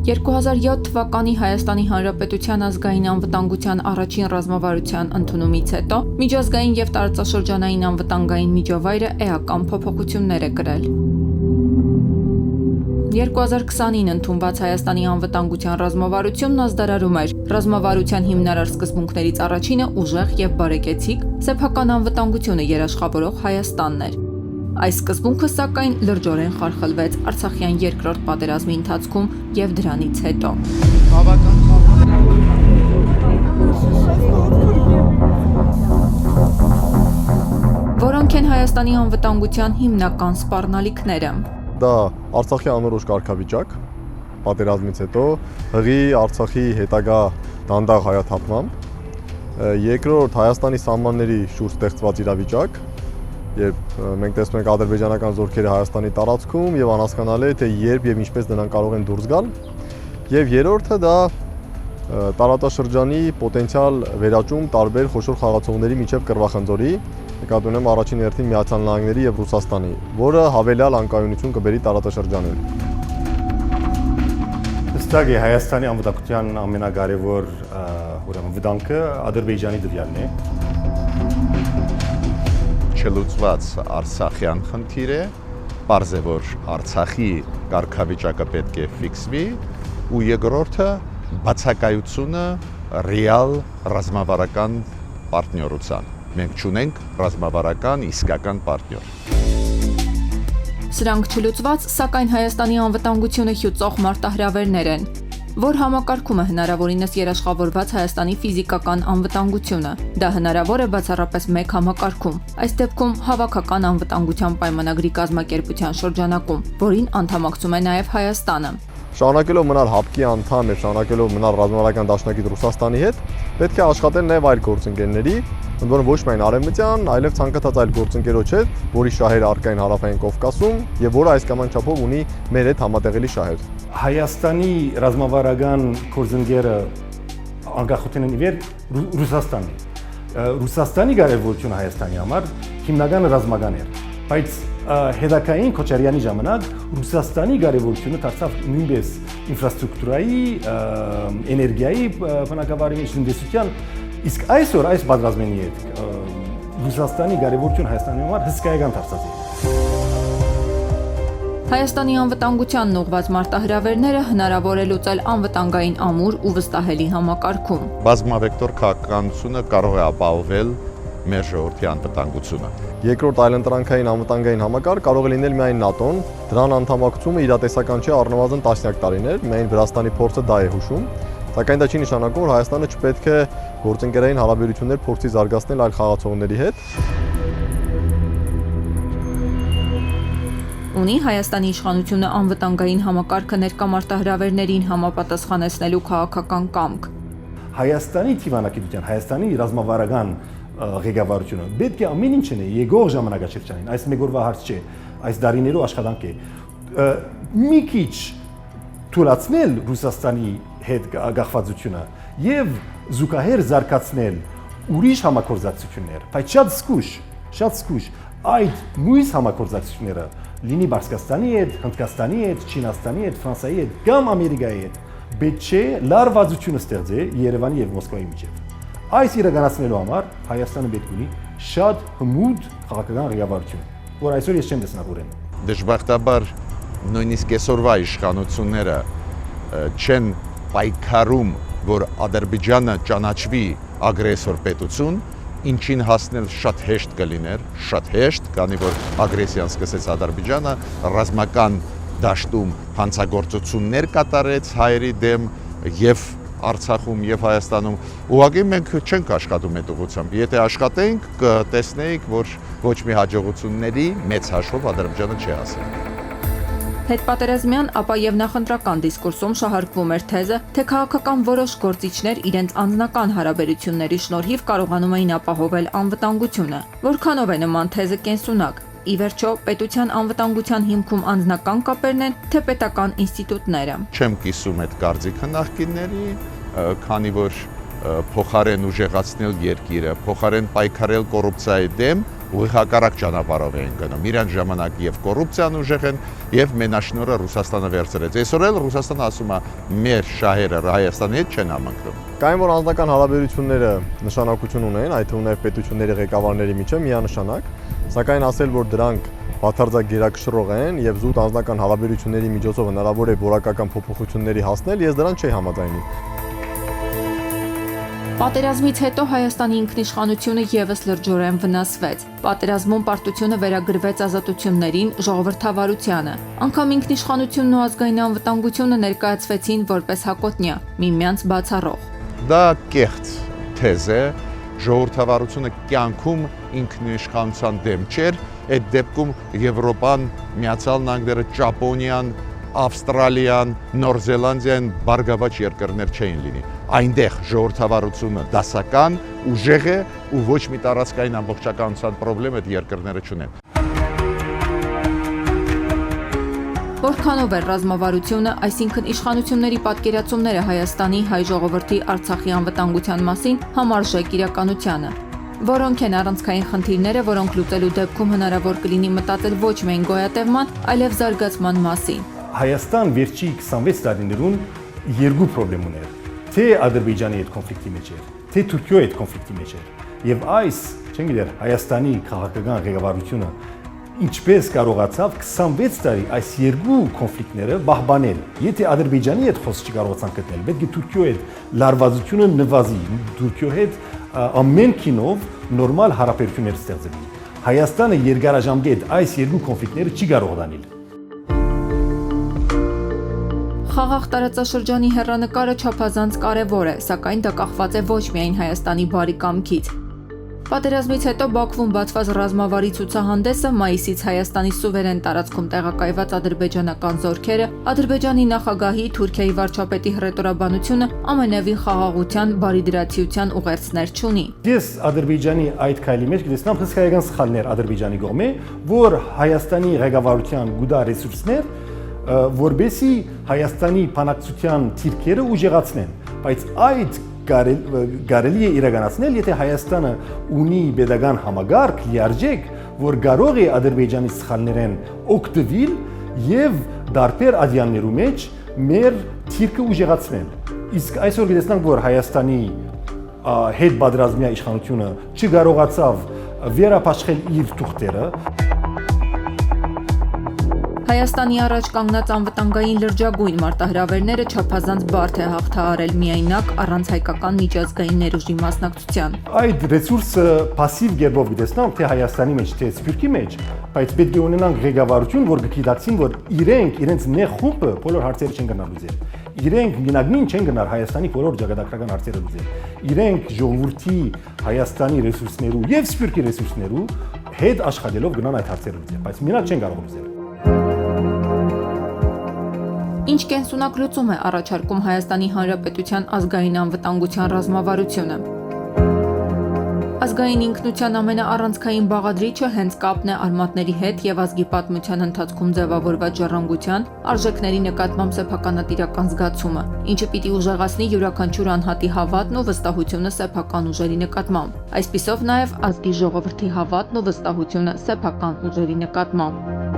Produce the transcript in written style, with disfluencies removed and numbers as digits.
2007 թվականի Հայաստանի Հանրապետության ազգային անվտանգության առաջին ռազմավարության ընդունումից հետո միջազգային եւ տարածաշրջանային անվտանգային միջավայրը էական փոփոխություններ է կրել։ 2020-ին ընդունված Հայաստանի անվտանգության ռազմավարությունն ազդարարում էր ռազմավարության հիմնարար սկզբունքներից առաջինը ուժեղ եւ բարեկեցիկ սեփական անվտանգությունը երաշխավորող Հայաստանն էր։ Այս սկզբունքը սակայն լրջորեն խարխլվեց Արցախյան երկրորդ պատերազմի ընթացքում եւ դրանից հետո։ Որոնք են Հայաստանի անվտանգության հիմնական սպառնալիքները։ Դա Արցախի անորոշ կարգավիճակ, պատերազմից հետո հղի Արցախի հետագա դանդաղ հայաթափմամբ, երկրորդ Հայաստանի սահմանների շուրջ ստեղծված իրավիճակ, երբ մենք տեսնում ենք ադրբեջանական զորքերը Հայաստանի տարածքում եւ անհասկանալի է թե երբ եւ ինչպես նրանք կարող են դուրս գալ, եւ երրորդը դա տարածաշրջանի պոտենցիալ վերաճում տարբեր խոշոր խաղացողների միջև կռվախնձորի, նկատի ունեմ առաջին հերթին Միացյալ Նահանգների եւ Ռուսաստանի, որը հավելյալ անկայունություն կբերի տարածաշրջանին։ Ըստ Հայաստանի անվտանգության ամենակարևոր վտանգը Ադրբեջանի դրյալն է։ Չլուծված Արցախյան խնդիր է, պարզ է, որ Արցախի կարգավիճակը պետք է ֆիքսվի, ու երկրորդը բացակայությունը ռեալ ռազմավարական պարտներության։ Մենք չունենք ռազմավարական իսկական պարտներ։ Սրանք չլուծված, սակայն Հայաստանի անվտանգությունը հյուծող մարտահրավերներ են, որ համակարգում է հնարավորինս երաշխավորված Հայաստանի ֆիզիկական անվտանգությունը։ Դա հնարավոր է բացառապես մեկ համակարգում, այս դեպքում հավաքական անվտանգության պայմանագրի կազմակերպության շրջանակում, որին անդամակցում է նաև Հայաստանը։ Շարունակելով մնալ ՀԱՊԿ-ի անդամ եւ շարունակելով մնալ ռազմավարական դաշնակից Ռուսաստանի հետ, պետք է աշխատել նաև այլ գործընկերների, ընդ որում ոչ միայն արևմտյան, այլև ցանկացած այլ գործընկերոջ հետ, որի շահերը առկա են Հարավային Կովկասում եւ որը այս կամ այն չափով ունի մեր հետ համատեղելի շահեր։ Հայաստանի ռազմավարական գործընկերը անկախությունն իվեր Ռուսաստանն է։ Ռուսաստանի կարևորությունը Հայաստանի համար հիմնական ռազմական էր, բայց հետագային Քոչարյանի ժամանակ Ռուսաստանի կարևորությունը դարձավ նույնպես ինֆրաստրուկտուրայի, էներգիայի բնակավարի մեջ տնտեսության, իսկ այսօր այս պատերազմի հետ Ռուսաստանի կարևորությունը Հայաստանի համար հսկայական դարձած է։ Հայաստանի անվտանգությանն ուղղված մարտահրավերները հնարավոր է լուծել անվտանգային ամուր ու վստահելի համակարգում։ Բազմավեկտոր քաղաքականությունը կարող է ապահովել մեր ժողովրդի անվտանգությունը։ Երկրորդ այլընտրանքային անվտանգային համակարգ կարող է լինել միայն ՆԱՏՕ-ն, դրան անդամակցումը իրատեսական չէ առնվազն տասնյակ տարիներ, միայն Վրաստանի փորձը դա է հուշում, սակայն դա չի նշանակում, որ Հայաստանը չպետք է գործընկերային հարաբերություններ փորձի զարգացնել այլ խաղացողների հետ։ Ունի Հայաստանի իշխանությունը անվտանգային համակարգը ներկա մարտահրավերներին համապատասխանեցնելու քաղաքական կամք։ Հայաստանի թիվանակետության, Հայաստանի ռազմավարական ղեկավարությունը պետք է ամեն ինչ անի եկող ժամանակաշրջանին, այս մեկ օրվա հարց չէ, այս դարիներու աշխատանք է։ Մի քիչ թույլատրել Ռուսաստանի հետ գաղվածությունը եւ զուգահեռ զարգացնել ուրիշ համագործակցություններ, բայց շատ զգուշ այդ մյուս համագործակցությունները լինի Բարսկաստանի հետ, Հնդկաստանի հետ, Չինաստանի հետ, Ֆրանսիայի հետ կամ Ամերիկայի հետ, պետք չէ լարվածությունը ստեղծել Երևանի եւ Մոսկվայի միջեւ։ Այս իրականացնելու համար Հայաստանը պետք ունի շատ հմուտ քաղաքական ղեկավարություն, որ այսօր ես չեմ տեսնավորեն։ Դժբախտաբար նույնիսկ այսօրվա իշխանությունները չեն պայքարում, որ Ադրբեջանը ճանաչվի ագրեսոր պետություն, ինչին հասնել շատ հեշտ կլիներ, շատ հեշտ, քանի որ ագրեսիան սկսեց Ադրբեջանը, ռազմական դաշտում հանցագործություններ կատարեց հայերի դեմ եւ Արցախում եւ Հայաստանում, ուղղակի մենք չենք աշխատում այդ ուղղությամբ։ Եթե աշխատեինք, կտեսնեինք, որ ոչ մի հաջողությունների մեծ հաշվով Ադրբեջանը չի հասել։ Հետպատերազմյան, ապա եւ նախընտրական դիսկուրսում շահարկվում էր թեզը, թե քաղաքական որոշ գործիչներ իրենց անձնական հարաբերությունների շնորհիվ կարողանում էին ապահովել անվտանգությունը։ Որքանով է նման թեզը կենսունակ։ Ի վերջո, պետության անվտանգության հիմքում անձնական կապերն են, թե պետական ինստիտուտները։ Չեմ կիսում այդ կարծիքը նախկինների, քանի որ փոխարեն ուժեղացնել երկիրը, փոխարեն պայքարել կոռուպցիայի դեմ, ուղիղ հակառակ ճանապարհով էին գնում։ Իրանց ժամանակ եւ կոռուպցիան ուժեղ են եւ մենաշնորհը Ռուսաստանը վերցրեց։ Այսօր էլ Ռուսաստանը ասում է մեր շահերը Հայաստանի հետ չեն համընկնում։ Կային որ անձնական հարաբերությունները նշանակություն ունեն, այդ թվում նաև պետությունների ղեկավարների միջև միանշանակ, սակայն ասել որ դրանք բացարձակ գերակշռող են եւ զուտ անձնական հարաբերությունների միջոցով հնարավոր է որակական փոփոխությունների հասնել, ես դրան չի համաձայնի։ Պատերազմից հետո Հայաստանի ինքնիշխանությունը եւս լրջորեն վնասվեց։ Պատերազմում պարտությունը վերագրվեց ազատություններին, ժողովրդավարությանը։ Անկամ ինքնիշխանությունն ու ազգային անվտանգությունը ներկայացվեցին որպես հակոտնյա, միմյանց բացառող։ Դա կեղծ թեզ է, ժողովրդավարությունը կյանքում ինքնիշխանության դեմ չէր, այդ դեպքում Եվրոպան, Միացյալ Նահանգները, Ճապոնիան, Ավստրալիան, Նոր Զելանդիան բարգավաճ երկրներ չէին լինի։ Այնտեղ ժողովրդավարությունը դասական, ուժեղ է ու ոչ մի տարածքային ամբողջականության խնդրեմ այդ երկրները չունեն։ Որքանով էր ռազմավարությունը, այսինքն իշխանությունների պատկերացումները Հայաստանի հայ ժողովրդի Արցախի անվտանգության մասին համարժեք իրականությանը։ Որոնք են առանցքային խնդիրները, որոնք լուծելու դեպքում հնարավոր կլինի մտածել ոչ միայն գոյատևման, այլև զարգացման մասին։ Հայաստան վերջի 26 տարիներուն երկու խնդրեմ ուներ։ Թե Ադրբեջանի հետ կոնֆլիկտի մեջ էր, թե Թուրքիայի հետ կոնֆլիկտի մեջ էր։ Եվ այս, չեմ գիտեր, Հայաստանի քաղաքական ղեկավարությունը ինչպես կարողացավ 26 տարի այս երկու կոնֆլիկտները պահպանել։ Եթե Ադրբեջանի հետ խոսք չկարողացան գտնել, պետք է Թուրքիայի հետ լարվածությունը նվազի, Թուրքիայի հետ ամեն կինով նորմալ հարաբերություններ ստեղծվի։ Հայաստանը երկարաժամկետ այս երկու կոնֆլիկտները չի կարող դանել։ Խաղաղ տարածաշրջանի հեռանկարը չափազանց կարևոր է, սակայն դա կախված է ոչ միայն Հայաստանի բարի կամքից։ Պատերազմից հետո Բաքվում բացված ռազմավարի ցուցահանդեսը, մայիսից Հայաստանի սուվերեն տարածքում տեղակայված ադրբեջանական զորքերը, Ադրբեջանի նախագահի, Թուրքիայի վարչապետի հռետորաբանությունը ամենևին խաղաղության, բարիդրացիության ուղերձներ չունի։ Ես Ադրբեջանի այդ քայլի մեջ գտեցնամ հսկայական սխալներ Ադրբեջանի կողմէ, որ Հայաստանի ղեկավարության գուտա ռեսուրսներ, որբեսի Հայաստանի բանակցության թիրքերը ուժեղացնեն, բայց այդ կարելի է իրականացնել, եթե Հայաստանը ունի pedagogan համագարկ լիարժեք, որ կարող է Ադրբեջանի սխալներեն օգտվել եւ դարբեր ադյաններու մեջ մեր թիրքը ուժեղացնել։ Իսկ այսօր գտեսնանք, որ Հայաստանի հետ պատերազմյա իշխանությունը չկարողացավ վերապաշխել իր թուղթերը։ Հայաստանի առաջ կանգնած անվտանգային լրջագույն մարտահրավերները չափազանց բարդ է հաղթահարել միայնակ առանց հայկական միջազգային ներուժի մասնակցության։ Այդ ռեսուրսը пассив գերբով գտեսնանք թե Հայաստանի մեջ, թե Սփյուռքի մեջ, բայց պետք է ունենանք ղեկավարություն, որ գիտակցին, որ իրենց նեղ խումբը բոլոր հարցերը չեն գնալ լուծել։ Իրենք մինագնին չեն գնալ Հայաստանի բոլոր ճակատագրական հարցերը լուծել։ Իրենք ժողովրդի Հայաստանի ռեսուրսներու եւ Սփյուռքի ռեսուրսներու հետ աշխատելով գնան այդ հարցերը լուծել, բայց մենակ չեն կարող լուծել։ Ինչ կենսունակ լուծում է առաջարկում Հայաստանի Հանրապետության ազգային անվտանգության ռազմավարությունը։ Ազգային ինքնության ամենաառանցքային բաղադրիչը հենց կապն է արմատների հետ եւ ազգի պատմության ընթացքում ձևավորված ժառանգության, արժեքների նկատմամբ սեփականատիրական զգացումը, ինչը պիտի ուժեղացնի յուրաքանչյուր անհատի հավատն ու վստահությունը սեփական ուժերի նկատմամբ։ Այսպիսով նաեւ ազգի ժողովրդի հավատն ու վստահությունը սեփական ուժերի նկատմամբ։